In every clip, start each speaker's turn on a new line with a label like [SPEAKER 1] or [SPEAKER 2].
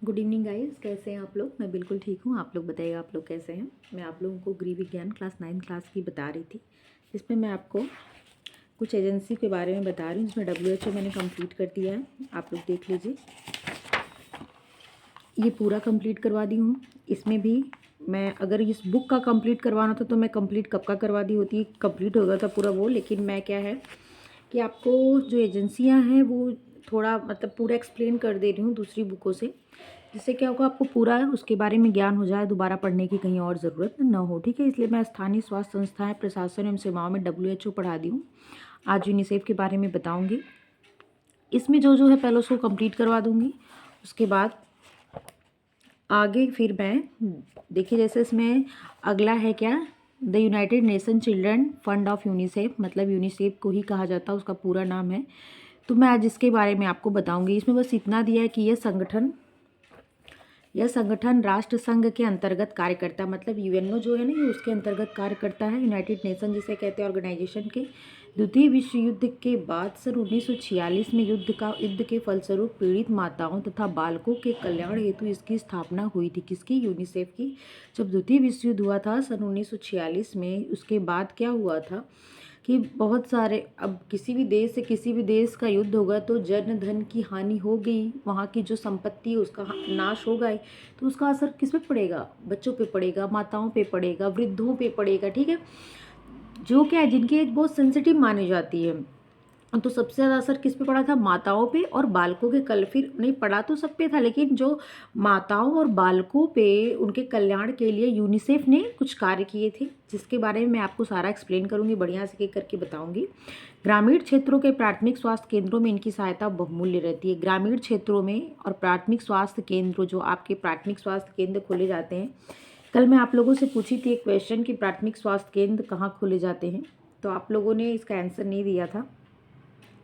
[SPEAKER 1] Good evening guys, कैसे हैं आप लोग। मैं बिल्कुल ठीक हूँ। आप लोग बताइए, आप लोग कैसे हैं। मैं आप लोगों को गृह विज्ञान क्लास 9 क्लास की बता रही थी, जिसमें मैं आपको कुछ एजेंसी के बारे में बता रही हूँ, जिसमें WHO मैंने कंप्लीट कर दिया है। आप लोग देख लीजिए, ये पूरा कंप्लीट करवा दी हूँ। इसमें भी मैं अगर इस बुक का कंप्लीट करवाना था तो मैं कंप्लीट कब का करवा दी होती, कंप्लीट हो गया था पूरा वो। लेकिन मैं क्या है कि आपको जो एजेंसियाँ हैं वो थोड़ा मतलब पूरा एक्सप्लेन कर दे रही हूँ दूसरी बुकों से, जिससे क्या होगा, आपको पूरा उसके बारे में ज्ञान हो जाए, दोबारा पढ़ने की कहीं और ज़रूरत ना हो। ठीक है, इसलिए मैं स्थानीय स्वास्थ्य संस्थाएं, प्रशासन एवं सेवाओं में WHO पढ़ा दी हूँ। आज यूनिसेफ के बारे में बताऊँगी। इसमें जो जो है पहले उसको कंप्लीट करवा दूँगी, उसके बाद आगे फिर मैं देखिए, जैसे इसमें अगला है क्या, the United nation children fund of UNICEF, मतलब यूनिसेफ को ही कहा जाता है, उसका पूरा नाम है। तो मैं आज इसके बारे में आपको बताऊंगी। इसमें बस इतना दिया है कि यह संगठन राष्ट्र संघ के अंतर्गत कार्य करता है, मतलब यूएनओ जो है ना, ये उसके अंतर्गत कार्य करता है। यूनाइटेड नेशन जिसे कहते हैं ऑर्गेनाइजेशन के। द्वितीय विश्व युद्ध के बाद सन 1946 में युद्ध के फलस्वरूप पीड़ित माताओं तथा बालकों के कल्याण हेतु इसकी स्थापना हुई थी। किसकी? यूनिसेफ की। जब द्वितीय विश्व युद्ध हुआ था सन 1946 में, उसके बाद क्या हुआ था कि बहुत सारे, अब किसी भी देश से किसी भी देश का युद्ध होगा तो जन धन की हानि हो गई, वहाँ की जो संपत्ति है उसका नाश हो गए, तो उसका असर किस पे पड़ेगा? बच्चों पे पड़ेगा, माताओं पे पड़ेगा, वृद्धों पे पड़ेगा। ठीक है, जो क्या है, जिनकी एज बहुत सेंसिटिव मानी जाती है। तो सबसे ज़्यादा असर किस पे पड़ा था? माताओं पे और बालकों के कल, फिर नहीं पड़ा तो सब पे था, लेकिन जो माताओं और बालकों पे, उनके कल्याण के लिए यूनिसेफ ने कुछ कार्य किए थे, जिसके बारे में मैं आपको सारा एक्सप्लेन करूंगी, बढ़िया से करके बताऊंगी। ग्रामीण क्षेत्रों के प्राथमिक स्वास्थ्य केंद्रों में इनकी सहायता बहुमूल्य रहती है। ग्रामीण क्षेत्रों में और प्राथमिक स्वास्थ्य केंद्र, जो आपके प्राथमिक स्वास्थ्य केंद्र खोले जाते हैं, कल मैं आप लोगों से पूछी थी एक क्वेश्चन कि प्राथमिक स्वास्थ्य केंद्र कहाँ खोले जाते हैं, तो आप लोगों ने इसका आंसर नहीं दिया था,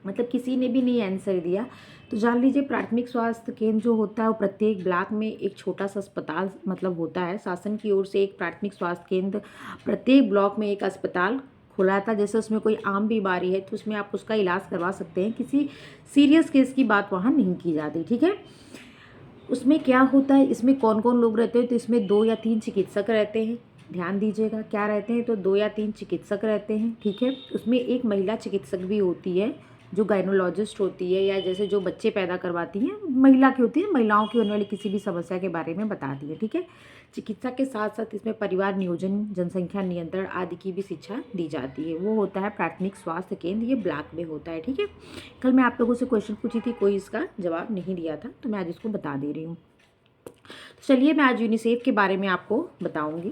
[SPEAKER 1] मतलब किसी ने भी नहीं आंसर दिया। तो जान लीजिए, प्राथमिक स्वास्थ्य केंद्र जो होता है वो प्रत्येक ब्लॉक में एक छोटा सा अस्पताल मतलब होता है। शासन की ओर से एक प्राथमिक स्वास्थ्य केंद्र, प्रत्येक ब्लॉक में एक अस्पताल खुला था। जैसे उसमें कोई आम बीमारी है तो उसमें आप उसका इलाज करवा सकते हैं, किसी सीरियस केस की बात वहाँ नहीं की जाती। ठीक है, उसमें क्या होता है, इसमें कौन कौन लोग रहते हैं, तो इसमें 2 या 3 चिकित्सक रहते हैं। ध्यान दीजिएगा, क्या रहते हैं, तो 2 या 3 चिकित्सक रहते हैं। ठीक है, उसमें एक महिला चिकित्सक भी होती है, जो गायनोलॉजिस्ट होती है, या जैसे जो बच्चे पैदा करवाती हैं, महिला की होती है, महिलाओं की होने वाली किसी भी समस्या के बारे में बताती है। ठीक है, चिकित्सा के साथ साथ इसमें परिवार नियोजन, जनसंख्या नियंत्रण आदि की भी शिक्षा दी जाती है। वो होता है प्राथमिक स्वास्थ्य केंद्र, ये ब्लॉक में होता है। ठीक है, कल मैं आप लोगों से क्वेश्चन पूछी थी, कोई इसका जवाब नहीं दिया था, तो मैं आज इसको बता दे रही हूँ। तो चलिए, मैं आज यूनिसेफ के बारे में आपको बताऊंगी।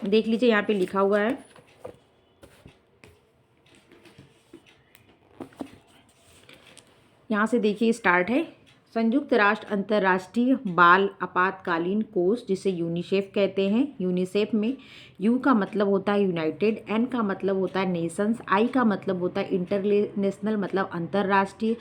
[SPEAKER 1] देख लीजिए, यहाँ पे लिखा हुआ है, यहाँ से देखिए, स्टार्ट है। संयुक्त राष्ट्र अंतर्राष्ट्रीय बाल आपातकालीन कोष, जिसे यूनिसेफ कहते हैं। यूनिसेफ में यू का मतलब होता है यूनाइटेड, एन का मतलब होता है नेशंस, आई का मतलब होता है इंटरनेशनल, मतलब अंतर्राष्ट्रीय,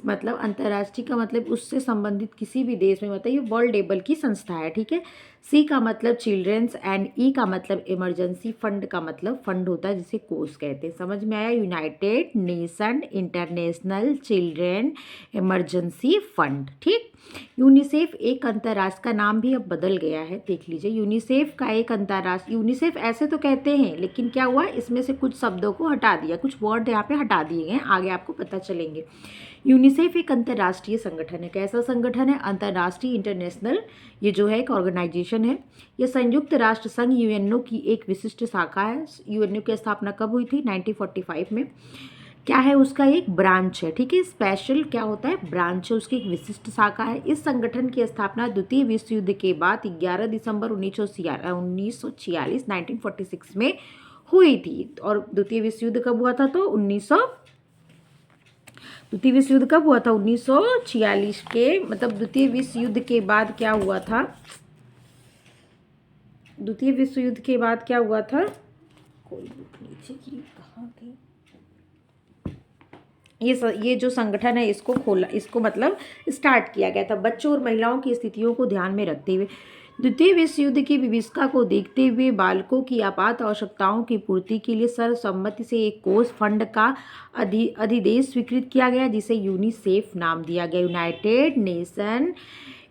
[SPEAKER 1] मतलब अंतर्राष्ट्रीय का मतलब उससे संबंधित किसी भी देश में, मतलब ये वर्ल्ड लेवल की संस्था है। ठीक है, सी का मतलब चिल्ड्रेंस, एंड ई का मतलब इमरजेंसी, फंड का मतलब फंड होता है, जिसे कोष कहते हैं। समझ में आया? United nation, international, children, emergency fund. ठीक, यूनिसेफ एक अंतर्राष्ट्र का नाम भी अब बदल गया है। देख लीजिए, यूनिसेफ का एक अंतर्राष्ट्रीय, यूनिसेफ ऐसे तो कहते हैं, लेकिन क्या हुआ, इसमें से कुछ शब्दों को हटा दिया, कुछ वर्ड यहाँ पे हटा दिए गए, आगे आपको पता चलेंगे। यूनिसेफ एक अंतर्राष्ट्रीय संगठन है। कैसा संगठन है? अंतर्राष्ट्रीय, इंटरनेशनल, ये जो है एक ऑर्गेनाइजेशन है। यह संयुक्त राष्ट्र संघ यूएनओ की एक विशिष्ट शाखा है। यूएनओ की स्थापना कब हुई थी? 1945 में। क्या है? उसका एक ब्रांच है। ठीक है, स्पेशल क्या होता है? ब्रांच है, उसकी एक विशिष्ट शाखा है। इस संगठन की स्थापना द्वितीय विश्व युद्ध के बाद 11 दिसंबर 1946 1946 में हुई थी। और द्वितीय विश्व युद्ध कब हुआ था? तो द्वितीय विश्व युद्ध कब हुआ था? 1946 के, मतलब द्वितीय विश्व युद्ध के बाद क्या हुआ था? द्वितीय विश्व युद्ध के बाद क्या हुआ था? कोई बुक नीचे की कहाँ थी? ये जो संगठन है, इसको मतलब स्टार्ट किया गया था बच्चों और महिलाओं की स्थितियों को ध्यान में रखते हुए। द्वितीय विश्व युद्ध की विभीषिका को देखते हुए बालकों की आपात आवश्यकताओं की पूर्ति के लिए सर्वसम्मति से एक कोष फंड का अधिदेश स्वीकृत किया गया, जिसे यूनिसेफ नाम दिया गया, united nation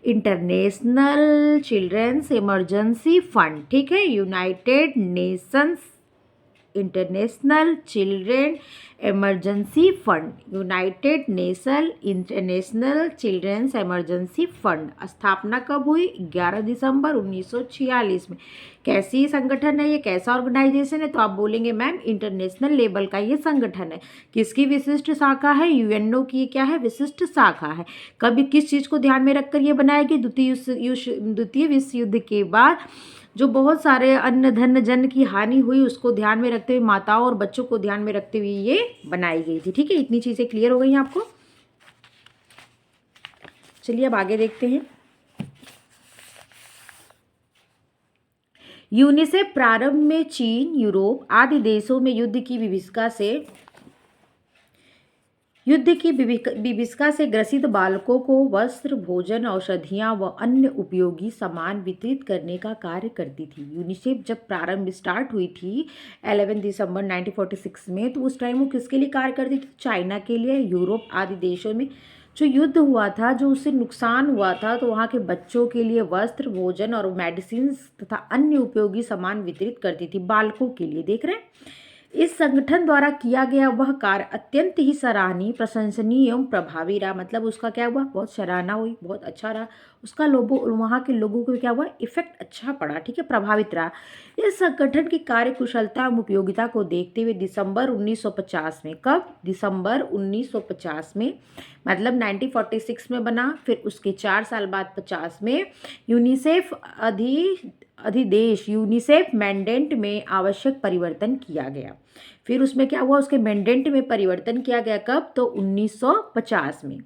[SPEAKER 1] international children's emergency fund. ठीक है, united nations international children emergency fund, united nation international children's emergency fund. स्थापना कब हुई? 11 दिसंबर 1946 में। कैसी संगठन है ये, कैसा ऑर्गेनाइजेशन है? तो आप बोलेंगे मैम इंटरनेशनल लेवल का ये संगठन है। किसकी विशिष्ट शाखा है? यूएनओ की क्या है? विशिष्ट शाखा है। कभी किस चीज़ को ध्यान में रखकर ये बनाई गई? द्वितीय विश्व युद्ध के बाद जो बहुत सारे अन्न धन जन की हानि हुई उसको ध्यान में रखते हुए, माताओं और बच्चों को ध्यान में रखते हुए ये बनाई गई थी। ठीक है, इतनी चीज़ें क्लियर हो गई हैं आपको। चलिए अब आगे देखते हैं। यूनिसेफ प्रारंभ में चीन, यूरोप आदि देशों में युद्ध की विभीषिका से ग्रसित बालकों को वस्त्र, भोजन, औषधियां व अन्य उपयोगी सामान वितरित करने का कार्य करती थी। यूनिसेफ जब प्रारंभ स्टार्ट हुई थी 11 दिसंबर 1946 में, तो उस टाइम वो किसके लिए कार्य करती थी? चाइना के लिए। यूरोप आदि देशों में जो युद्ध हुआ था, जो उससे नुकसान हुआ था, तो वहाँ के बच्चों के लिए वस्त्र, भोजन और मेडिसिन तथा अन्य उपयोगी सामान वितरित करती थी, बालकों के लिए। देख रहे हैं, इस संगठन द्वारा किया गया वह कार्य अत्यंत ही सराहनीय, प्रशंसनीय एवं प्रभावी रहा। मतलब उसका क्या हुआ? बहुत सराहना हुई, बहुत अच्छा रहा। उसका वहाँ के लोगों को क्या हुआ? इफेक्ट अच्छा पड़ा। ठीक है, प्रभावित रहा। इस संगठन की कार्य कुशलता एवं उपयोगिता को देखते हुए दिसंबर 1950 में, कब? दिसंबर 1950 में, मतलब 1946 में बना, फिर उसके 4 साल बाद 50 में यूनिसेफ अधिदेश यूनिसेफ मैंडेट में आवश्यक परिवर्तन किया गया। फिर उसमें क्या हुआ? उसके मैंडेट में परिवर्तन किया गया। कब? तो 1950 में,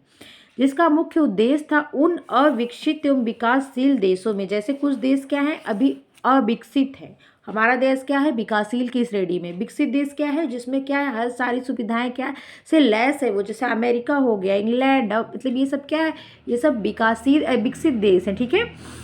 [SPEAKER 1] जिसका मुख्य उद्देश्य था उन अविकसित एवं विकासशील देशों में, जैसे कुछ देश क्या है अभी अविकसित है, हमारा देश क्या है विकासशील की श्रेणी में। विकसित देश क्या है? जिसमें क्या है हर सारी सुविधाएं क्या है से लैस है, वो जैसे अमेरिका हो गया, इंग्लैंड, मतलब ये सब क्या है? ये सब विकासशील विकसित देश हैं। ठीक है,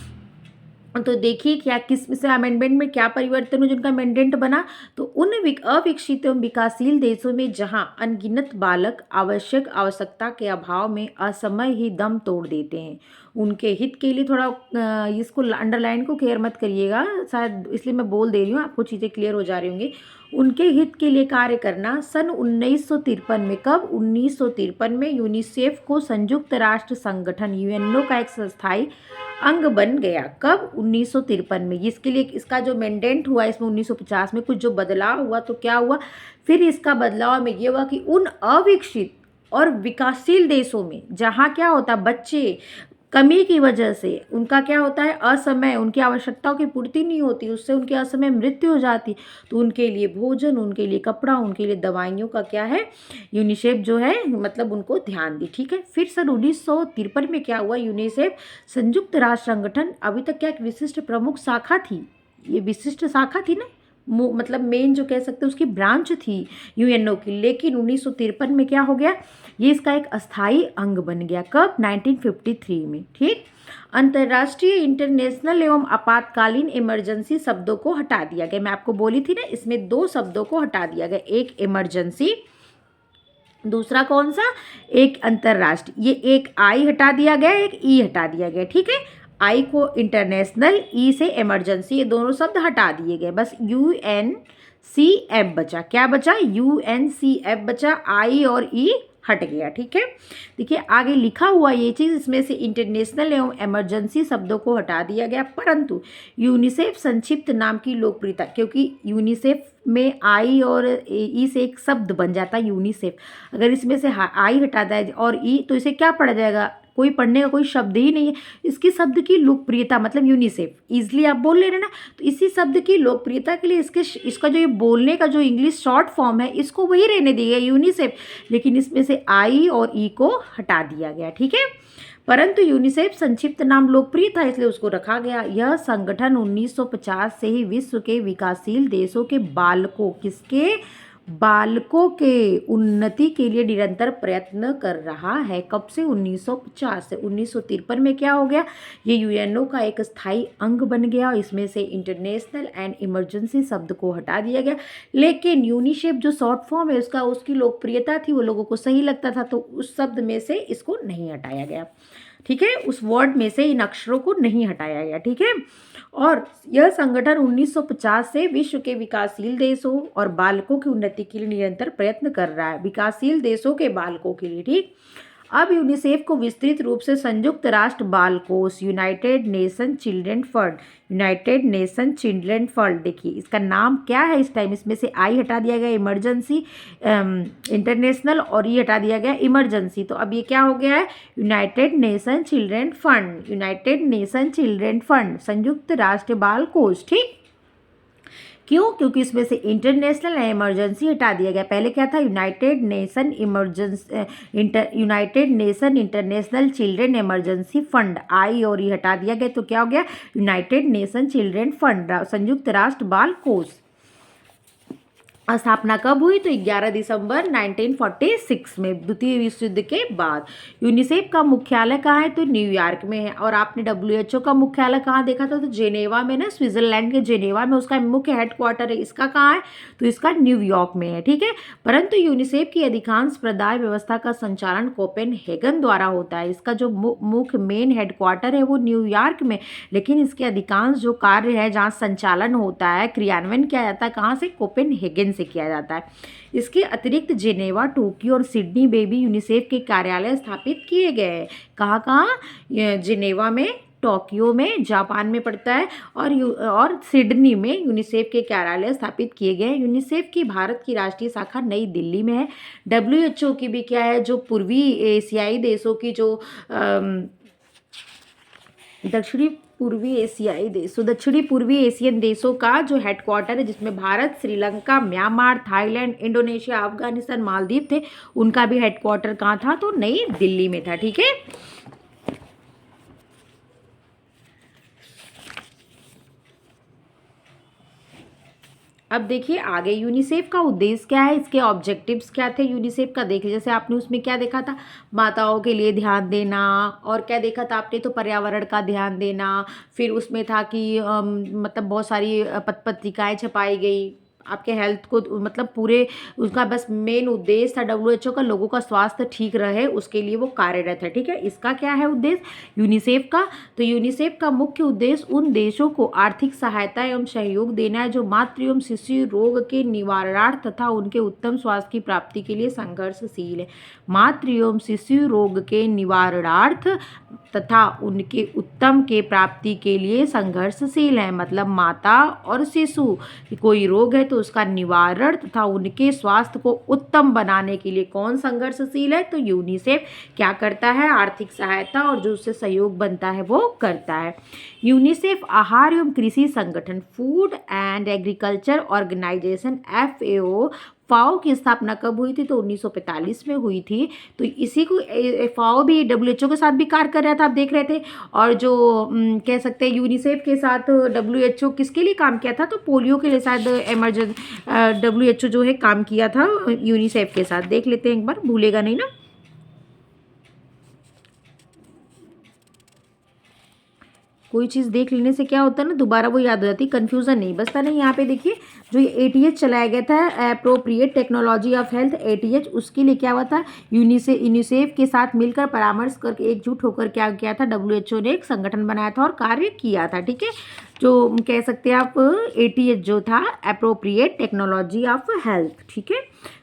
[SPEAKER 1] तो देखिए क्या किस से अमेंडमेंट में क्या परिवर्तन हुआ जिनका अमेंडमेंट बना। तो उन अविकसित एवं विकासशील देशों में जहां अनगिनत बालक आवश्यक आवश्यकता के अभाव में असमय ही दम तोड़ देते हैं, उनके हित के लिए, थोड़ा इसको अंडरलाइन को क्लियर मत करिएगा, शायद इसलिए मैं बोल दे रही हूँ, आपको चीज़ें क्लियर हो जा रही होंगी। उनके हित के लिए कार्य करना। सन 1953 में, कब? 1953 में यूनिसेफ को संयुक्त राष्ट्र संगठन यूएनओ का एक स्थायी अंग बन गया। कब? 1953 में। इसके लिए इसका जो मैंडेट हुआ इसमें 1950 में कुछ जो बदलाव हुआ, तो क्या हुआ? फिर इसका बदलाव में ये हुआ कि उन अविकसित और विकासशील देशों में जहाँ क्या होता, बच्चे कमी की वजह से उनका क्या होता है असमय, उनकी आवश्यकताओं की पूर्ति नहीं होती, उससे उनकी असमय मृत्यु हो जाती, तो उनके लिए भोजन, उनके लिए कपड़ा, उनके लिए दवाइयों का क्या है यूनिसेफ जो है मतलब उनको ध्यान दी। ठीक है, फिर सन 1953 में क्या हुआ? यूनिसेफ संयुक्त राष्ट्र संगठन अभी तक क्या एक विशिष्ट प्रमुख शाखा थी, ये विशिष्ट शाखा थी ना, मतलब मेन जो कह सकते हैं उसकी ब्रांच थी यूएनओ की, लेकिन 1953 में क्या हो गया? ये इसका एक अस्थाई अंग बन गया। कब? 1953 में। ठीक, अंतर्राष्ट्रीय, इंटरनेशनल एवं आपातकालीन इमरजेंसी शब्दों को हटा दिया गया। मैं आपको बोली थी ना, इसमें 2 शब्दों को हटा दिया गया, एक इमरजेंसी, दूसरा कौन सा? एक अंतर्राष्ट्रीय। ये एक आई हटा दिया गया, एक ई हटा दिया गया। ठीक है, आई को इंटरनेशनल, ई से इमरजेंसी, ये दोनों शब्द हटा दिए गए, बस UNCF बचा। क्या बचा? UNCF बचा, आई और ई हट गया। ठीक है, देखिए आगे लिखा हुआ ये चीज़, इसमें से इंटरनेशनल एवं इमरजेंसी शब्दों को हटा दिया गया, परंतु यूनिसेफ संक्षिप्त नाम की लोकप्रियता, क्योंकि यूनिसेफ में आई और ई से एक शब्द बन जाता है यूनिसेफ, अगर इसमें से आई हटा दिया और ई, तो इसे क्या पढ़ा जाएगा? कोई पढ़ने का कोई शब्द ही नहीं है। इसकी शब्द की लोकप्रियता मतलब यूनिसेफ इजली आप बोल ले रहे ना, तो इसी शब्द की लोकप्रियता के लिए इसका जो ये बोलने का जो इंग्लिश शॉर्ट फॉर्म है इसको वही रहने दिया यूनिसेफ, लेकिन इसमें से आई और ई को हटा दिया गया। ठीक है, परंतु यूनिसेफ संक्षिप्त नाम लोकप्रिय था इसलिए उसको रखा गया। यह संगठन 1950 से ही विश्व के विकासशील देशों के बालकों, किसके? बालकों के उन्नति के लिए निरंतर प्रयत्न कर रहा है। कब से? 1950 से। 1953 में क्या हो गया? ये यूएनओ का एक स्थायी अंग बन गया और इसमें से इंटरनेशनल एंड इमरजेंसी शब्द को हटा दिया गया। लेकिन यूनिसेफ जो शॉर्ट फॉर्म है उसकी लोकप्रियता थी, वो लोगों को सही लगता था, तो उस शब्द में से इसको नहीं हटाया गया। ठीक है, उस वर्ड में से इन अक्षरों को नहीं हटाया गया। ठीक है, और यह संगठन 1950 से विश्व के विकासशील देशों और बालकों की उन्नति के लिए निरंतर प्रयत्न कर रहा है। विकासशील देशों के बालकों के लिए। ठीक, अब यूनिसेफ को विस्तृत रूप से संयुक्त राष्ट्र बाल कोष, United nation children fund, united nation children fund, देखिए इसका नाम क्या है इस टाइम, इसमें से आई हटा दिया गया, इमरजेंसी इंटरनेशनल, और ये हटा दिया गया इमरजेंसी, तो अब ये क्या हो गया है? United nation children fund, united nation children fund, संयुक्त राष्ट्र बाल कोष। ठीक, क्यों? क्योंकि इसमें से इंटरनेशनल इमरजेंसी हटा दिया गया। पहले क्या था? United nation International Children Emergency Fund, I और ये हटा दिया गया, तो क्या हो गया? यूनाइटेड नेशन चिल्ड्रन फंड, संयुक्त राष्ट्र बाल कोष। स्थापना कब हुई? तो 11 दिसंबर 1946 में, द्वितीय विश्व युद्ध के बाद। यूनिसेफ का मुख्यालय कहाँ है? तो न्यूयॉर्क में है। और आपने डब्ल्यूएचओ का मुख्यालय कहाँ देखा था? तो जेनेवा में ना, स्विट्जरलैंड के जेनेवा में उसका मुख्य हेडक्वार्टर है। इसका कहाँ है? तो इसका न्यूयॉर्क में है। ठीक है, परंतु यूनिसेफ की अधिकांश प्रदाय व्यवस्था का संचालन कोपेनहेगन द्वारा होता है। इसका जो मुख्य मेन हेडक्वार्टर है वो न्यूयॉर्क में, लेकिन इसके अधिकांश जो कार्य है, जहाँ संचालन होता है, क्रियान्वयन किया जाता है, कहाँ से? कोपेनहेगन से किया जाता है। इसके अतिरिक्त जेनेवा, टोक्यो और सिडनी में भी यूनिसेफ के कार्यालय स्थापित किए गए हैं। कहाँ कहाँ? जेनेवा में, टोक्यो में, जापान में पड़ता है, और सिडनी में यूनिसेफ के कार्यालय स्थापित किए गए हैं। यूनिसेफ की भारत की राष्ट्रीय शाखा नई दिल्ली में है। डब्ल्यूएचओ की भी क्या है? जो पूर्वी एशियाई देशों की जो दक्षिणी पूर्वी एशियन देशों का जो हेडक्वार्टर है, जिसमें Bharat, Sri Lanka, Myanmar, Thailand, Indonesia, Afghanistan, Maldives थे, उनका भी हेडक्वार्टर कहाँ था? तो नई दिल्ली में था। ठीक है, अब देखिए आगे यूनिसेफ का उद्देश्य क्या है, इसके ऑब्जेक्टिव्स क्या थे यूनिसेफ का। देखिए जैसे आपने उसमें क्या देखा था? माताओं के लिए ध्यान देना, और क्या देखा था आपने? तो पर्यावरण का ध्यान देना। फिर उसमें था कि मतलब बहुत सारी पत्रिकाएं छपाई गई आपके हेल्थ को, मतलब पूरे उसका बस मेन उद्देश्य था डब्ल्यूएचओ का लोगों का स्वास्थ्य ठीक रहे, उसके लिए वो कार्यरत है। ठीक है, इसका क्या है उद्देश्य यूनिसेफ का? तो यूनिसेफ का मुख्य उद्देश्य उन देशों को आर्थिक सहायता एवं सहयोग देना है जो मातृ एवं शिशु रोग के निवारणार्थ तथा उनके उत्तम स्वास्थ्य की प्राप्ति के लिए संघर्षशील है। मातृ एवं शिशु रोग के निवारणार्थ तथा उनके उत्तम के प्राप्ति के लिए संघर्षशील है। मतलब माता और शिशु कोई रोग है तो उसका निवारण तथा उनके स्वास्थ्य को उत्तम बनाने के लिए कौन संघर्षशील है? तो यूनिसेफ क्या करता है? आर्थिक सहायता और जो उससे सहयोग बनता है वो करता है। यूनिसेफ आहार एवं कृषि संगठन, food and agriculture organisation, FAO, FAO की स्थापना कब हुई थी? तो 1945 में हुई थी। तो इसी को फाओ भी डब्ल्यूएचओ के साथ भी कार्य कर रहा था, आप देख रहे थे। और जो कह सकते हैं यूनिसेफ के साथ डब्ल्यूएचओ किसके लिए काम किया था? तो पोलियो के लिए शायद डब्ल्यूएचओ जो है काम किया था यूनिसेफ के साथ। देख लेते हैं एक बार, भूलेगा नहीं ना। कोई चीज़ देख लेने से क्या होता है ना, दोबारा वो याद हो जाती, कंफ्यूजन नहीं बसता नहीं। यहाँ पे देखिए जो ये ATH चलाया गया था, appropriate technology of health, ATH, उसके लिए क्या हुआ था? यूनिसेफ के साथ मिलकर परामर्श करके एकजुट होकर क्या किया था? डब्ल्यूएचओ ने एक संगठन बनाया था और कार्य किया था। ठीक है, जो कह सकते हैं आप ATH जो था, अप्रोप्रिएट टेक्नोलॉजी ऑफ हेल्थ। ठीक है,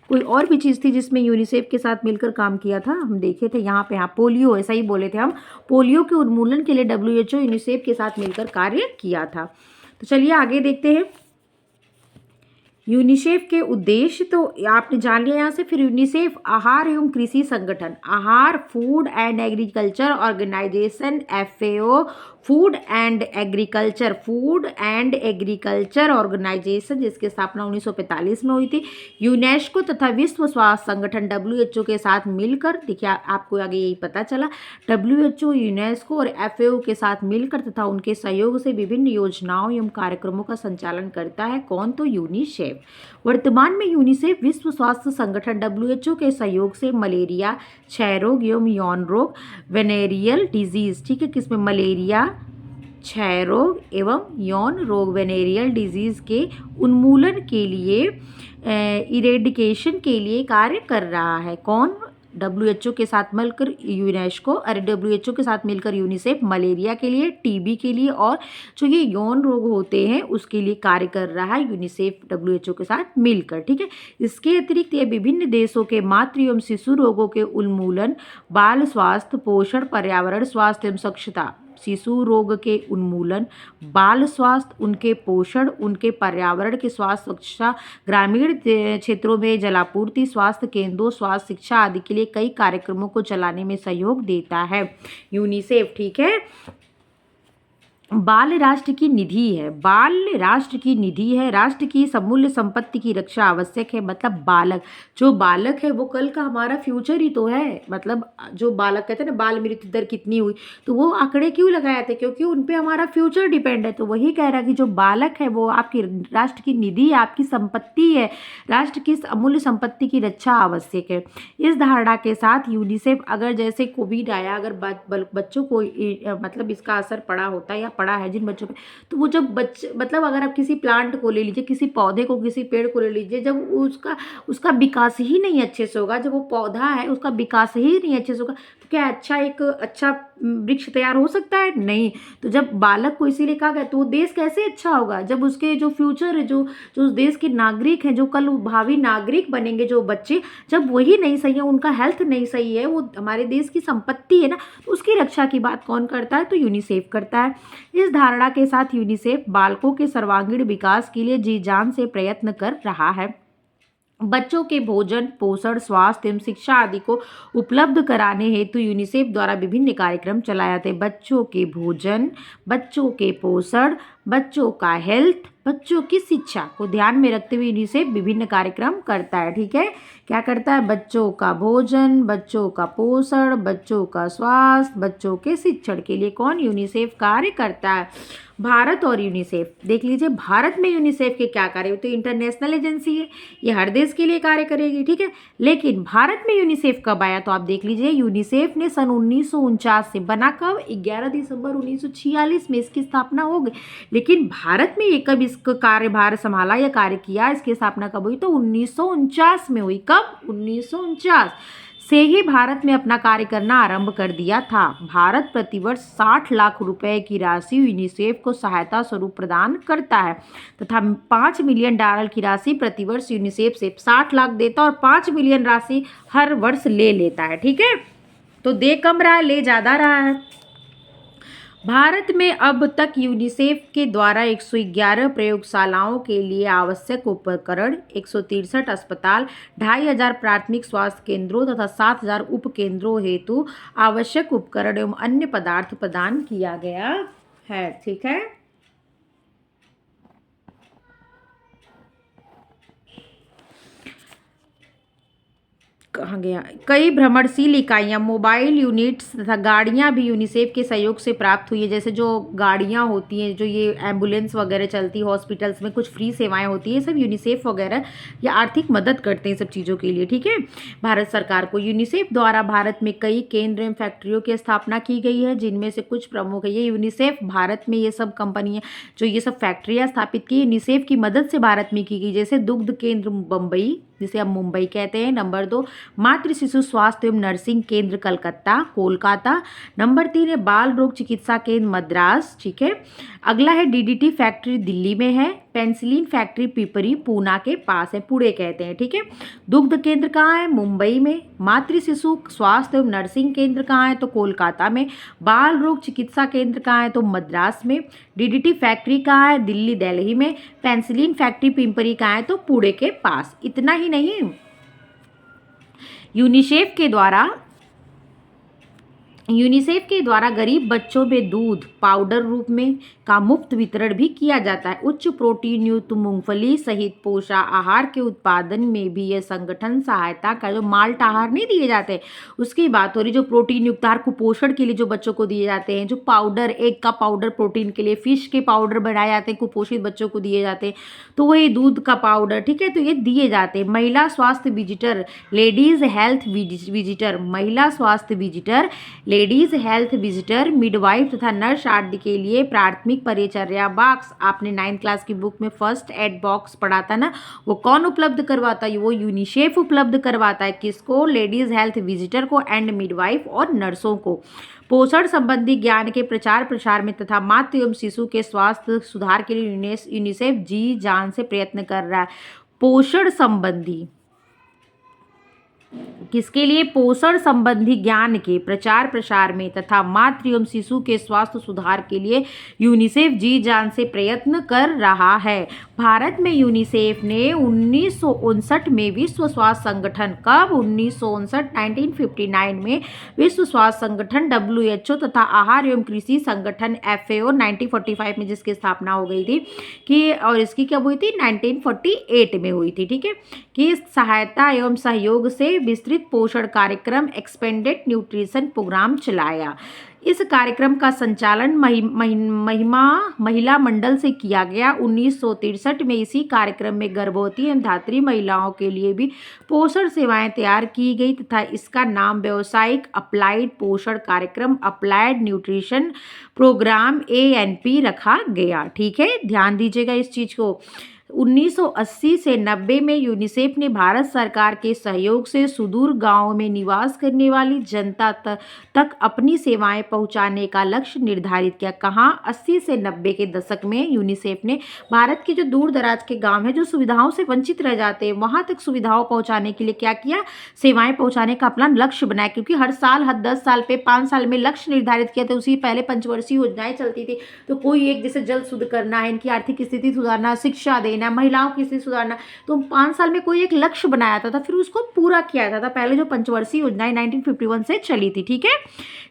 [SPEAKER 1] कोई और भी चीज़ थी जिसमें यूनिसेफ के साथ मिलकर काम किया था, हम देखे थे यहाँ पे। हाँ, पोलियो, ऐसा ही बोले थे हम। पोलियो के उन्मूलन के लिए डब्ल्यूएचओ यूनिसेफ के साथ मिलकर कार्य किया था। तो चलिए आगे देखते हैं यूनिसेफ के उद्देश्य। तो आपने जान लिया यहाँ से। फिर यूनिसेफ आहार एवं कृषि संगठन, आहार, food and agriculture organisation, FAO, food and agriculture organisation, जिसकी स्थापना 1945 में हुई थी। यूनेस्को तथा विश्व स्वास्थ्य संगठन WHO के साथ मिलकर, देखिए आपको आगे यही पता चला, WHO, यूनेस्को और FAO के साथ मिलकर तथा उनके सहयोग से विभिन्न योजनाओं एवं कार्यक्रमों का संचालन करता है। कौन? तो यूनिसेफ। वर्तमान में यूनिसेफ विश्व स्वास्थ्य संगठन WHO के सहयोग से मलेरिया, क्षय रोग एवं यौन रोग, वेनेरियल डिजीज, ठीक है, किसमें? मलेरिया, क्षय रोग एवं यौन रोग, वेनेरियल डिजीज के उन्मूलन के लिए, इरेडिकेशन के लिए कार्य कर रहा है। कौन? WHO के साथ मिलकर यूनेस्को, अरे WHO के साथ मिलकर यूनिसेफ मलेरिया के लिए, TB के लिए और जो ये यौन रोग होते हैं उसके लिए कार्य कर रहा है यूनिसेफ WHO के साथ मिलकर, ठीक है। इसके अतिरिक्त ये विभिन्न देशों के मातृ एवं शिशु रोगों के उन्मूलन, बाल स्वास्थ्य, पोषण, पर्यावरण स्वास्थ्य एवं स्वच्छता, शिशु रोग के उन्मूलन, बाल स्वास्थ्य, उनके पोषण, उनके पर्यावरण के स्वास्थ्य, स्वच्छता, ग्रामीण क्षेत्रों में जलापूर्ति, स्वास्थ्य केंद्रों, स्वास्थ्य शिक्षा आदि के लिए कई कार्यक्रमों को चलाने में सहयोग देता है यूनिसेफ, ठीक है। बाल राष्ट्र की निधि है, बाल राष्ट्र की निधि है। राष्ट्र की समूल्य संपत्ति की रक्षा आवश्यक है। मतलब बालक, जो बालक है वो कल का हमारा फ्यूचर ही तो है। मतलब जो बालक कहते हैं ना, बाल मृत्यु दर कितनी हुई, तो वो आंकड़े क्यों लगाए थे? क्योंकि उन पे हमारा फ्यूचर डिपेंड है। तो वही कह रहा है कि जो बालक है वो आपकी राष्ट्र की निधि है, आपकी संपत्ति है। राष्ट्र की अमूल्य संपत्ति की रक्षा आवश्यक है। इस धारणा के साथ यूनिसेफ, अगर जैसे कोविड आया, अगर बच्चों को मतलब इसका असर पड़ा होता है या पड़ा है जिन बच्चों पे, तो वो जब बच्चे, मतलब अगर आप किसी प्लांट को ले लीजिए, किसी पौधे को, किसी पेड़ को ले लीजिए, जब उसका विकास ही नहीं अच्छे से होगा, जब वो पौधा है उसका विकास ही नहीं अच्छे से होगा, तो क्या एक अच्छा वृक्ष तैयार हो सकता है? नहीं। तो जब बालक को इसीलिए कहा गया, तो वो देश कैसे अच्छा होगा जब उसके जो फ्यूचर है, जो उस देश के नागरिक हैं, जो कल भावी नागरिक बनेंगे, जो बच्चे, जब वही नहीं सही है, उनका हेल्थ नहीं सही है, वो हमारे देश की संपत्ति है ना, तो उसकी रक्षा की बात कौन करता है? तो यूनिसेफ करता है। इस धारणा के साथ यूनिसेफ बालकों के सर्वांगीण विकास के लिए जी जान से प्रयत्न कर रहा है। बच्चों के भोजन, पोषण, स्वास्थ्य एवं शिक्षा आदि को उपलब्ध कराने हेतु यूनिसेफ द्वारा विभिन्न कार्यक्रम चलाए जाते हैं। बच्चों के भोजन, बच्चों के पोषण, बच्चों का हेल्थ, बच्चों की शिक्षा को ध्यान में रखते हुए यूनिसेफ विभिन्न कार्यक्रम करता है, ठीक है। क्या करता है? बच्चों का भोजन, बच्चों का पोषण, बच्चों का स्वास्थ्य, बच्चों के शिक्षण के लिए कौन? यूनिसेफ कार्य करता है। भारत और यूनिसेफ देख लीजिए, भारत में यूनिसेफ के क्या कार्य? तो इंटरनेशनल एजेंसी है, ये हर देश के लिए कार्य करेगी, ठीक है। लेकिन भारत में यूनिसेफ कब आया? तो आप देख लीजिए, यूनिसेफ ने सन 1949 से बना, कब? 11 दिसंबर 1946 में इसकी स्थापना हो गई। लेकिन भारत में ये कब इसका कार्यभार संभाला या कार्य किया, इसकी स्थापना कब हुई? तो 1949 में हुई। कब? 1949 से ही भारत में अपना कार्य करना आरंभ कर दिया था। भारत प्रतिवर्ष 60 लाख रुपए की राशि यूनिसेफ को सहायता स्वरूप प्रदान करता है तथा 5 मिलियन डॉलर की राशि प्रतिवर्ष यूनिसेफ से 60 लाख देता और 5 मिलियन राशि हर वर्ष ले लेता है, ठीक है। तो दे कम रहा है, ले ज़्यादा रहा है। भारत में अब तक यूनिसेफ के द्वारा 111 प्रयोगशालाओं के लिए आवश्यक उपकरण, 163 अस्पताल, 2500 प्राथमिक स्वास्थ्य केंद्रों तथा 7000 उपकेंद्रों हेतु आवश्यक उपकरण एवं अन्य पदार्थ प्रदान किया गया है, ठीक है। कहाँ गया? कई भ्रमणशील इकाइयाँ, मोबाइल यूनिट्स तथा गाड़ियाँ भी यूनिसेफ के सहयोग से प्राप्त हुई है। जैसे जो गाड़ियाँ होती हैं, जो ये एम्बुलेंस वगैरह चलती है, हॉस्पिटल्स में कुछ फ्री सेवाएं होती है, सब यूनिसेफ वगैरह या आर्थिक मदद करते हैं सब चीज़ों के लिए, ठीक है। भारत सरकार को यूनिसेफ द्वारा भारत में कई केंद्र एवं फैक्ट्रियों की स्थापना की गई है, जिनमें से कुछ प्रमुख है। ये यूनिसेफ भारत में ये सब कंपनियाँ, जो ये सब फैक्ट्रियाँ स्थापित की, यूनिसेफ की मदद से भारत में की गई। जैसे दुग्ध केंद्र बम्बई, जिसे हम मुंबई कहते हैं। नंबर 2, मातृ शिशु स्वास्थ्य एवं नर्सिंग केंद्र कलकत्ता, कोलकाता। नंबर 3 है बाल रोग चिकित्सा केंद्र मद्रास, ठीक है। अगला है DDT फैक्ट्री दिल्ली में है। पेंसिलिन फैक्ट्री पिपरी पूना के पास है, पुणे कहते हैं, ठीक है। दुग्ध केंद्र कहाँ है? मुंबई में। मातृ शिशु स्वास्थ्य एवं नर्सिंग केंद्र कहाँ है? तो कोलकाता में। बाल रोग चिकित्सा केंद्र कहाँ है? तो मद्रास में। DDT फैक्ट्री कहाँ है? दिल्ली, दिल्ली में। पेंसिलिन फैक्ट्री पिंपरी कहाँ है? तो पुणे के पास। इतना ही नहीं, यूनिसेफ के द्वारा यूनिसेफ के द्वारा गरीब बच्चों में दूध पाउडर रूप में का मुफ्त वितरण भी किया जाता है। उच्च प्रोटीन युक्त मूंगफली सहित पोषक आहार के उत्पादन में भी यह संगठन सहायता का, जो माल्ट आहार नहीं दिए जाते उसकी बात हो रही, जो प्रोटीन युक्त आहार कुपोषण के लिए जो बच्चों को दिए जाते हैं, जो पाउडर एग का पाउडर प्रोटीन के लिए, फिश के पाउडर बनाए जाते हैं कुपोषित बच्चों को दिए जाते हैं, तो वही दूध का पाउडर, ठीक है, तो ये दिए जाते हैं। महिला स्वास्थ्य विजिटर, लेडीज हेल्थ विजिटर, महिला स्वास्थ्य visitor, ladies health visitor, midwife तथा नर्स आदि के लिए प्राथमिक परिचर्या बॉक्स, आपने 9th क्लास की बुक में फर्स्ट एड बॉक्स पढ़ा था ना, वो कौन उपलब्ध करवाता है? वो यूनिसेफ उपलब्ध करवाता है। किसको? लेडीज हेल्थ विजिटर को एंड मिडवाइफ और नर्सों को। पोषण संबंधी ज्ञान के प्रचार प्रसार में तथा मातृ एवं शिशु के स्वास्थ्य सुधार के लिए यूनिसेफ जी जान से प्रयत्न कर रहा है। पोषण संबंधी, किसके लिए? पोषण संबंधी ज्ञान के प्रचार प्रसार में तथा मातृ एवं शिशु के स्वास्थ्य सुधार के लिए यूनिसेफ जी जान से प्रयत्न कर रहा है। भारत में यूनिसेफ ने 1959 में विश्व स्वास्थ्य संगठन, कब? 1959 में विश्व स्वास्थ्य संगठन WHO तथा आहार एवं कृषि संगठन FAO 1945 में जिसकी स्थापना हो गई थी कि, और इसकी कब हुई थी? 1948 में हुई थी, ठीक है, कि सहायता एवं सहयोग से विस्तृत पोषण कार्यक्रम एक्सपेंडेड न्यूट्रिशन प्रोग्राम चलाया। इस कार्यक्रम का संचालन महिला मंडल से किया गया। 1963 में इसी कार्यक्रम में गर्भवती एवं धात्री महिलाओं के लिए भी पोषण सेवाएं तैयार की गई तथा इसका नाम व्यावसायिक अप्लाइड पोषण कार्यक्रम, अप्लाइड न्यूट्रिशन प्रोग्राम ANP रखा गया। ठीक है, ध्यान दीजिएगा इस चीज को। 1980 से 90 में यूनिसेफ ने भारत सरकार के सहयोग से सुदूर गांवों में निवास करने वाली जनता तक अपनी सेवाएं पहुंचाने का लक्ष्य निर्धारित किया। कहाँ? 80 से 90 के दशक में यूनिसेफ ने भारत के जो दूर दराज के गांव हैं, जो सुविधाओं से वंचित रह जाते हैं, वहां तक सुविधाओं पहुंचाने के लिए क्या किया? सेवाएं पहुंचाने का अपना लक्ष्य बनाया। क्योंकि हर साल, हर 10 साल पे, 5 साल में लक्ष्य निर्धारित किया था। उसी पहले पंचवर्षीय योजनाएं चलती थी, तो कोई एक जैसे जल शुद्ध करना है, इनकी आर्थिक स्थिति सुधारना, शिक्षा देना, महिलाओं की स्थिति सुधारना, तो 5 साल में कोई एक लक्ष्य बनाया था, फिर उसको पूरा किया जाता था। पहले जो पंचवर्षीय योजनाएं 1951 से चली थी, ठीक है।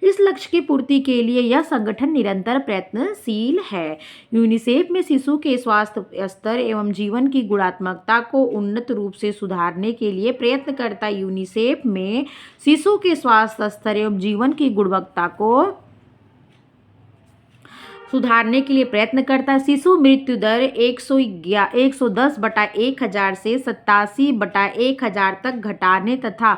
[SPEAKER 1] इस लक्ष्य की पूर्ति के लिए यह संगठन निरंतर प्रयत्नशील है। यूनिसेफ में शिशु के स्वास्थ्य स्तर एवं जीवन की गुणात्मकता को उन्नत रूप से सुधारने के लिए प्रयत्न करता है। यूनिसेफ में शिशु के स्वास्थ्य स्तर एवं जीवन की गुणवत्ता को सुधारने के लिए प्रयत्न करता है। शिशु मृत्यु दर 110/1000 से 87/1000 तक घटाने तथा,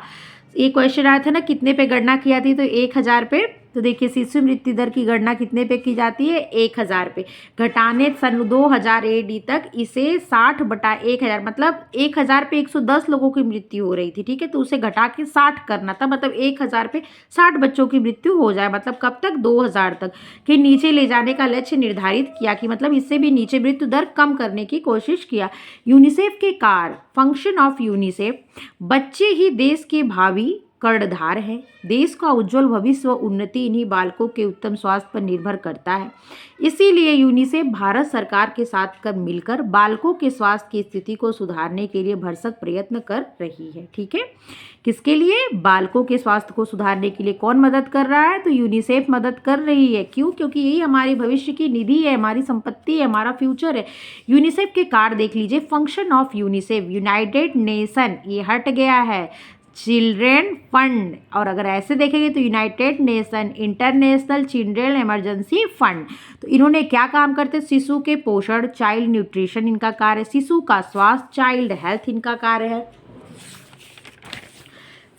[SPEAKER 1] ये क्वेश्चन आया था ना, कितने पे गणना किया थी? तो 1000 पे। तो देखिए, शिशु मृत्यु दर की गणना कितने पे की जाती है? 1000 पे। घटाने सन 2000 AD तक इसे 60/1000, मतलब 1000 पे 110 लोगों की मृत्यु हो रही थी, ठीक है, तो उसे घटा के 60 करना था, मतलब 1000 पे 60 बच्चों की मृत्यु हो जाए। मतलब कब तक? 2000 तक के नीचे ले जाने का लक्ष्य निर्धारित किया, कि मतलब इससे भी नीचे मृत्यु दर कम करने की कोशिश किया। यूनिसेफ के कार्य, फंक्शन ऑफ यूनिसेफ, बच्चे ही देश के भावी कर्णधार है। देश का उज्जवल भविष्य व उन्नति इन्हीं बालकों के उत्तम स्वास्थ्य पर निर्भर करता है। इसीलिए यूनिसेफ भारत सरकार के साथ मिलकर बालकों के स्वास्थ्य की स्थिति को सुधारने के लिए भरसक प्रयत्न कर रही है। ठीक है, किसके लिए? बालकों के स्वास्थ्य को सुधारने के लिए कौन मदद कर रहा है? तो यूनिसेफ मदद कर रही है। क्यों? क्योंकि यही हमारे भविष्य की निधि है, हमारी संपत्ति है, हमारा फ्यूचर है। यूनिसेफ के कार्य देख लीजिए। Function of UNICEF, United nation, ये हट गया है, चिल्ड्रेन फंड, और अगर ऐसे देखेंगे तो United nation international children emergency fund. तो इन्होंने क्या काम करते? शिशु के पोषण, चाइल्ड न्यूट्रिशन इनका कार्य, शिशु का स्वास्थ्य, चाइल्ड हेल्थ इनका कार्य है।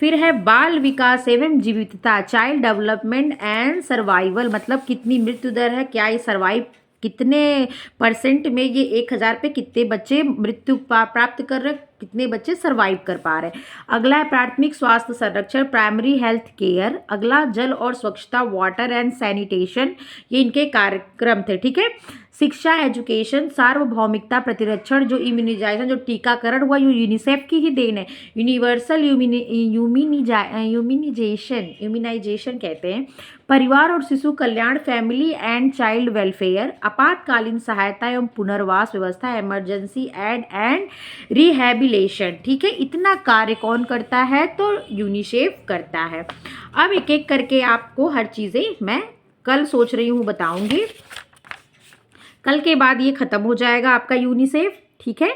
[SPEAKER 1] फिर है बाल विकास एवं जीवितता, चाइल्ड डेवलपमेंट एंड सर्वाइवल, मतलब कितनी मृत्यु दर है, क्या ये सर्वाइव, कितने % में ये 1000 पे कितने बच्चे मृत्यु प्राप्त कर रहे, कितने बच्चे सर्वाइव कर पा रहे। अगला है प्राथमिक स्वास्थ्य संरक्षण, प्राइमरी हेल्थ केयर। अगला जल और स्वच्छता, वाटर एंड सैनिटेशन, ये इनके कार्यक्रम थे। ठीक है, शिक्षा, एजुकेशन, सार्वभौमिकता, प्रतिरक्षण, जो इम्यूनाइजेशन, जो टीकाकरण हुआ, ये यूनिसेफ की ही देन है। यूनिवर्सल इम्यूनाइजेशन कहते हैं। परिवार और शिशु कल्याण, फैमिली एंड चाइल्ड वेलफेयर। आपातकालीन सहायता एवं पुनर्वास व्यवस्था, emergency aid and rehabilitation population. ठीक है, इतना कार्य कौन करता है? तो यूनिसेफ करता है। अब एक एक करके आपको हर चीज़ें मैं कल सोच रही हूँ बताऊंगी। कल के बाद ये ख़त्म हो जाएगा आपका यूनिसेफ। ठीक है,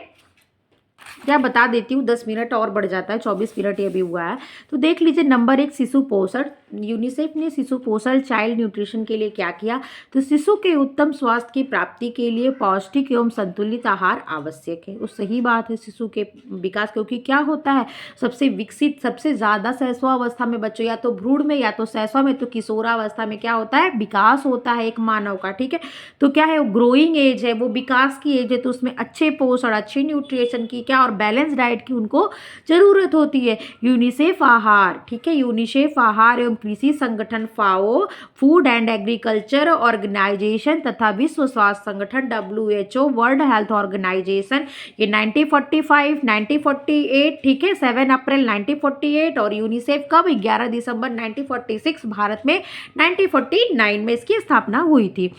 [SPEAKER 1] क्या बता देती हूँ, 10 मिनट और बढ़ जाता है, 24 मिनट ये भी हुआ है। तो देख लीजिए, नंबर 1 शिशु पोषण। यूनिसेफ ने शिशु पोषण चाइल्ड न्यूट्रिशन के लिए क्या किया? तो शिशु के उत्तम स्वास्थ्य की प्राप्ति के लिए पौष्टिक एवं संतुलित आहार आवश्यक है। वो सही बात है, शिशु के विकास, क्योंकि क्या होता है, सबसे विकसित, सबसे ज़्यादा शैशवावस्था में बच्चों, या तो भ्रूण में या तो शैशव में, तो किशोरावस्था में क्या होता है? विकास होता है एक मानव का। ठीक है, तो क्या है, वो ग्रोइंग एज है, वो विकास की एज है, तो उसमें अच्छे पोषण, अच्छी न्यूट्रिशन की क्या और बैलेंस डाइट की उनको जरूरत होती है। यूनिसेफ आहार, ठीक है, यूनिसेफ आहार एवं कृषि संगठन फाओ, फूड एंड एग्रीकल्चर ऑर्गेनाइजेशन तथा विश्व स्वास्थ्य संगठन WHO, वर्ल्ड हेल्थ ऑर्गेनाइजेशन, ये 1945, 1948, ठीक है, 7 अप्रैल 1948, और यूनिसेफ कब? 11 दिसंबर 1946, भारत में 1949 में इसकी स्थापना हुई थी।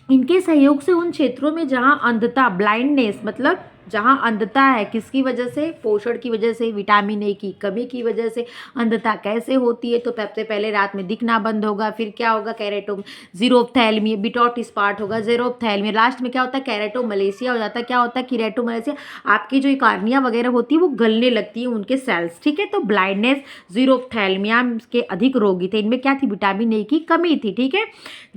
[SPEAKER 1] इनके सहयोग से उन क्षेत्रों में जहां अंधता, ब्लाइंडनेस, मतलब जहां अंधता है, किसकी वजह से? पोषण की वजह से, विटामिन ए की कमी की वजह से। अंधता कैसे होती है? तो सबसे पहले रात में दिखना बंद होगा, फिर क्या होगा? ज़ीरोफ्थैल्मिया, बिटॉट स्पॉट होगा, ज़ीरोफ्थैल्मिया, लास्ट में क्या होता है? केरेटोमलेशिया हो जाता है। क्या होता है? कीरेटोमलेशिया, आपकी जो कार्निया वगैरह होती है वो गलने लगती है, उनके सेल्स। ठीक है, तो ब्लाइंडनेस, ज़ीरोफ्थैल्मिया के अधिक रोगी थे। इनमें क्या थी? विटामिन ए की कमी थी। ठीक है,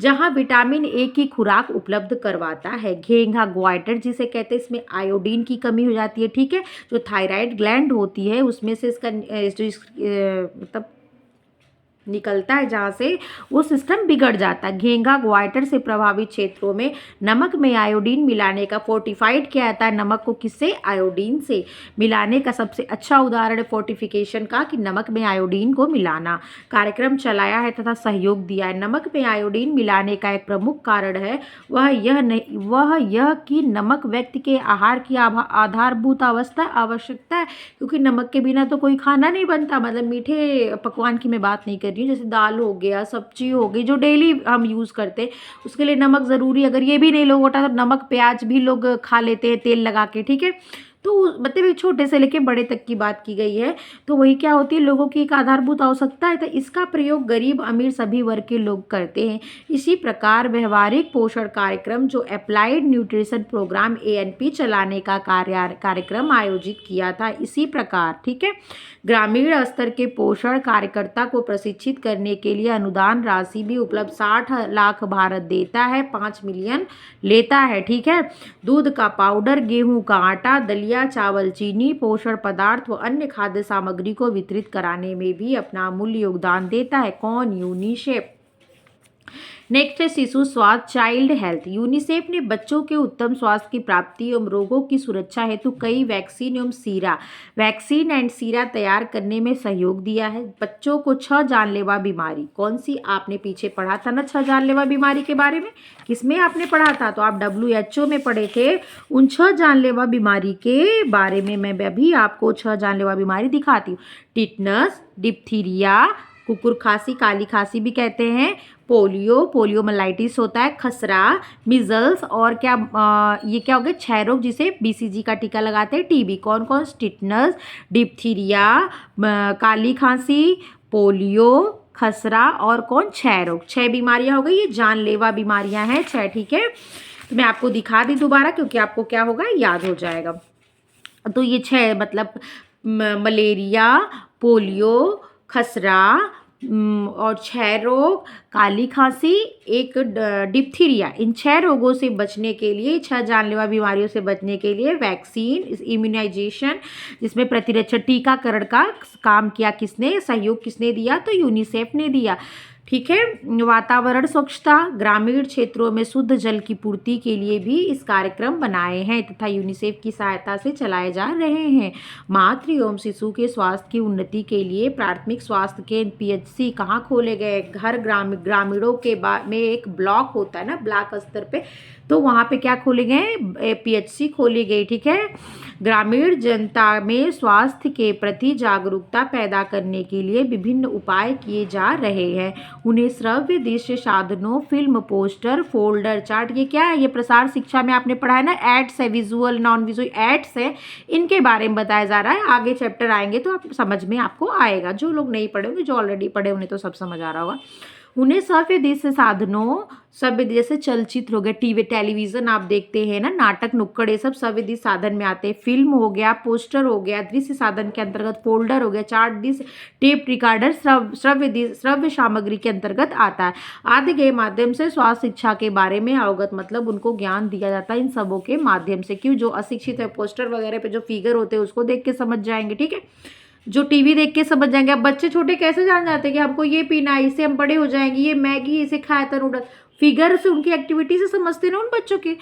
[SPEAKER 1] जहां विटामिन ए की खुराक उपलब्ध करवाता है घेंघा ग्वाइटर जिसे कहते हैं, इसमें आयोडीन की कमी हो जाती है। ठीक है, जो थायराइड ग्लैंड होती है उसमें से इसका मतलब निकलता है, जहाँ से वो सिस्टम बिगड़ जाता है। घेंघा ग्वाइटर से प्रभावित क्षेत्रों में नमक में आयोडीन मिलाने का, फोर्टिफाइड किया जाता है नमक को, किससे? आयोडीन से मिलाने का सबसे अच्छा उदाहरण है फोर्टिफिकेशन का, कि नमक में आयोडीन को मिलाना। कार्यक्रम चलाया है तथा सहयोग दिया है। नमक में आयोडीन मिलाने का एक प्रमुख कारण है वह यह कि नमक व्यक्ति के आहार की आधारभूत आवश्यकता है, क्योंकि नमक के बिना तो कोई खाना नहीं बनता। मतलब मीठे पकवान की मैं बात नहीं कर रही हूँ, जैसे दाल हो गया, सब्जी हो गई, जो डेली हम यूज़ करते हैं, उसके लिए नमक ज़रूरी। अगर ये भी नहीं लोग होता तो नमक प्याज भी लोग खा लेते हैं तेल लगा के। ठीक है, तो मतलब एक छोटे से लेके बड़े तक की बात की गई है। तो वही क्या होती है, लोगों की एक आधारभूत आवश्यकता है, तो इसका प्रयोग गरीब अमीर सभी वर्ग के लोग करते हैं। इसी प्रकार व्यवहारिक पोषण कार्यक्रम, जो अप्लाइड न्यूट्रिशन प्रोग्राम ANP चलाने का कार्यक्रम आयोजित किया था। इसी प्रकार, ठीक है, ग्रामीण स्तर के पोषण कार्यकर्ता को प्रशिक्षित करने के लिए अनुदान राशि भी उपलब्ध। 60 लाख भारत देता है, 5 मिलियन लेता है। ठीक है, दूध का पाउडर, गेहूं का आटा, दलिया, चावल, चीनी, पोषण पदार्थ व अन्य खाद्य सामग्री को वितरित कराने में भी अपना अमूल्य योगदान देता है। कौन? यूनिसेफ। नेक्स्ट है शिशु स्वास्थ्य, चाइल्ड हेल्थ। यूनिसेफ ने बच्चों के उत्तम स्वास्थ्य की प्राप्ति एवं रोगों की सुरक्षा हेतु कई वैक्सीन एंड सीरा तैयार करने में सहयोग दिया है। बच्चों को 6 जानलेवा बीमारी, कौन सी? आपने पीछे पढ़ा था ना 6 जानलेवा बीमारी के बारे में, किसमें आपने पढ़ा था? तो आप WHO में पढ़े थे। उन 6 जानलेवा बीमारी के बारे में मैं अभी आपको 6 जानलेवा बीमारी दिखाती हूँ। टिटनस, डिप्थीरिया, कुकुर खांसी, काली खांसी भी कहते हैं, पोलियोमाइलाइटिस होता है, खसरा, मिजल्स, और क्या ये क्या हो गया? क्षय रोग, जिसे BCG का टीका लगाते हैं, TB। कौन कौन? टिटनस, डिप्थीरिया, काली खांसी, पोलियो, खसरा और कौन? क्षय रोग। 6 बीमारियां हो गई, ये जानलेवा बीमारियां हैं 6। ठीक है, तो मैं आपको दिखा दी दोबारा, क्योंकि आपको क्या होगा? याद हो जाएगा। तो ये 6 मतलब मलेरिया, पोलियो, खसरा और क्षय रोग, काली खांसी, एक डिप्थीरिया। इन 6 रोगों से बचने के लिए, 6 जानलेवा बीमारियों से बचने के लिए वैक्सीन, इम्यूनाइजेशन, जिसमें प्रतिरक्षण टीकाकरण का काम किया किसने? सहयोग किसने दिया? तो यूनिसेफ ने दिया। ठीक है, वातावरण स्वच्छता, ग्रामीण क्षेत्रों में शुद्ध जल की पूर्ति के लिए भी इस कार्यक्रम बनाए हैं तथा यूनिसेफ की सहायता से चलाए जा रहे हैं। मातृ एवं शिशु के स्वास्थ्य की उन्नति के लिए प्राथमिक स्वास्थ्य केंद्र PHC कहाँ खोले गए? हर ग्रामीणों के में एक ब्लॉक होता है ना, ब्लॉक स्तर पे, तो वहाँ पे क्या खोले गए? PHC खोली गई। ठीक है, ग्रामीण जनता में स्वास्थ्य के प्रति जागरूकता पैदा करने के लिए विभिन्न उपाय किए जा रहे हैं। उन्हें श्रव्य दृश्य साधनों, फिल्म, पोस्टर, फोल्डर, चार्ट, ये क्या है, ये प्रसार शिक्षा में आपने पढ़ा है ना, एड्स है, विजुअल नॉन विजुअल एड्स है, इनके बारे में बताया जा रहा है। आगे चैप्टर आएंगे तो आप समझ में आपको आएगा, जो लोग नहीं पढ़े होंगे, जो ऑलरेडी पढ़े उन्हें तो सब समझ आ रहा होगा। उन्हें श्रव्य दृश्य साधनों, श्रव्य जैसे चलचित्र हो गया, टीवी टेलीविजन आप देखते हैं ना, नाटक नुक्कड़, ये सब श्रव्य दृश्य साधन में आते हैं। फिल्म हो गया, पोस्टर हो गया, दृश्य साधन के अंतर्गत, फोल्डर हो गया, चार्ट डिस्क, टेप रिकॉर्डर श्रव्य सामग्री के अंतर्गत आता है। आदि के माध्यम से स्वास्थ्य शिक्षा के बारे में अवगत, मतलब उनको ज्ञान दिया जाता है इन सबों के माध्यम से। क्यों, जो अशिक्षित है पोस्टर वगैरह पे जो फिगर होते हैं उसको देख के समझ जाएंगे, ठीक है, जो टीवी देख के समझ जाएंगे। अब बच्चे छोटे कैसे जान जाते हैं कि हमको ये पीना है, इससे हम बड़े हो जाएंगे, ये मैगी, इसे खाया था नूडल, फिगर से, उनकी एक्टिविटी से समझते ना उन बच्चों के।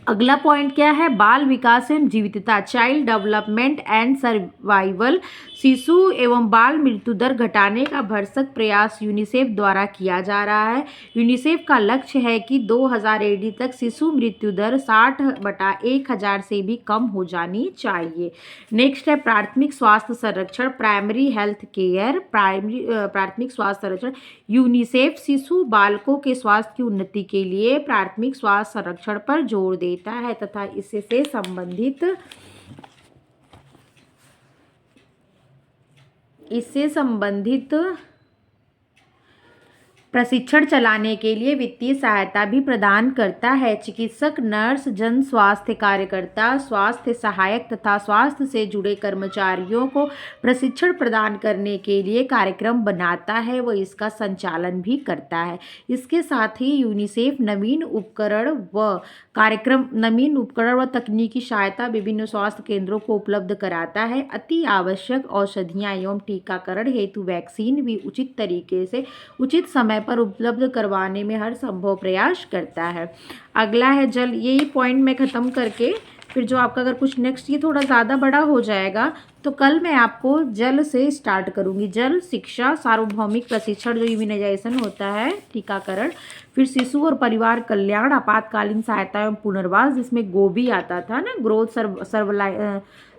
[SPEAKER 1] अगला पॉइंट क्या है, बाल विकास एवं जीवितता, चाइल्ड डेवलपमेंट एंड सर्वाइवल, शिशु एवं बाल मृत्यु दर घटाने का भरसक प्रयास यूनिसेफ द्वारा किया जा रहा है। यूनिसेफ का लक्ष्य है कि 2000 AD तक शिशु मृत्यु दर 60/1000 से भी कम हो जानी चाहिए। नेक्स्ट है प्राथमिक स्वास्थ्य संरक्षण, प्राइमरी हेल्थ केयर, प्राथमिक स्वास्थ्य संरक्षण। यूनिसेफ शिशु बालकों के स्वास्थ्य की उन्नति के लिए प्राथमिक स्वास्थ्य संरक्षण पर जोर देता है तथा इससे संबंधित प्रशिक्षण चलाने के लिए वित्तीय सहायता भी प्रदान करता है। चिकित्सक, नर्स, जन स्वास्थ्य कार्यकर्ता, स्वास्थ्य सहायक तथा स्वास्थ्य से जुड़े कर्मचारियों को प्रशिक्षण प्रदान करने के लिए कार्यक्रम बनाता है व इसका संचालन भी करता है। इसके साथ ही यूनिसेफ नवीन उपकरण व तकनीकी सहायता विभिन्न स्वास्थ्य केंद्रों को उपलब्ध कराता है। अति आवश्यक औषधियाँ एवं टीकाकरण हेतु वैक्सीन भी उचित तरीके से उचित समय पर उपलब्ध करवाने में हर संभव प्रयास करता है। अगला है जल, यही पॉइंट मैं ख़त्म करके फिर जो आपका अगर कुछ नेक्स्ट, ये थोड़ा ज़्यादा बड़ा हो जाएगा तो कल मैं आपको जल से स्टार्ट करूँगी। जल शिक्षा, सार्वभौमिक प्रशिक्षण जो इम्यूनाइजेशन होता है, टीकाकरण, फिर शिशु और परिवार कल्याण, आपातकालीन सहायता एवं पुनर्वास, जिसमें गोभी आता था ना, ग्रोथ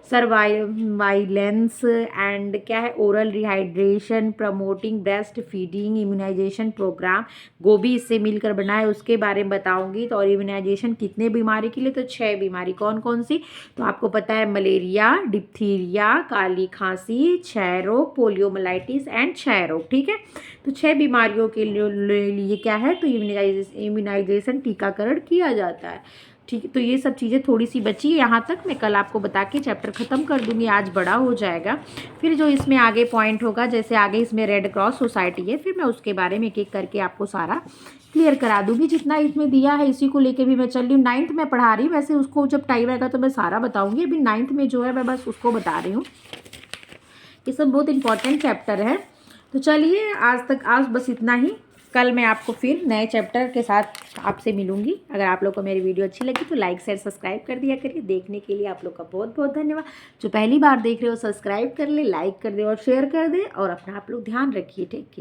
[SPEAKER 1] सर्वाइलेंस एंड क्या है, oral rehydration, promoting breast feeding, immunisation programme, गोभी इससे मिलकर बना है, उसके बारे में बताऊंगी। तो और इम्यूनाइजेशन कितने बीमारी के लिए, तो 6 बीमारी, कौन कौन सी, तो आपको पता है, मलेरिया, डिप्थीरिया, काली खांसी, क्षय रोग, पोलियोमाइलाइटिस एंड क्षय रोग, ठीक है। तो 6 बीमारियों के लिए क्या है, तो इम्यूनाइजेशन टीकाकरण किया जाता है, ठीक है। तो ये सब चीज़ें थोड़ी सी बची, यहाँ तक मैं कल आपको बता के चैप्टर ख़त्म कर दूँगी, आज बड़ा हो जाएगा। फिर जो इसमें आगे पॉइंट होगा, जैसे आगे इसमें रेड क्रॉस सोसाइटी है, फिर मैं उसके बारे में एक एक करके आपको सारा क्लियर करा दूँगी। जितना इसमें दिया है इसी को लेके भी मैं चल रही हूँ। 9th में पढ़ा रही हूँ, वैसे उसको जब टाइम आएगा तो मैं सारा बताऊँगी। अभी 9th में जो है मैं बस उसको बता रही हूँ। ये सब बहुत इंपॉर्टेंट चैप्टर है। तो चलिए आज बस इतना ही। कल मैं आपको फिर नए चैप्टर के साथ आपसे मिलूंगी। अगर आप लोग को मेरी वीडियो अच्छी लगी तो लाइक शेयर सब्सक्राइब कर दिया करिए। देखने के लिए आप लोग का बहुत बहुत धन्यवाद। जो पहली बार देख रहे हो सब्सक्राइब कर ले, लाइक कर दे और शेयर कर दे, और अपना आप लोग ध्यान रखिए। Take care.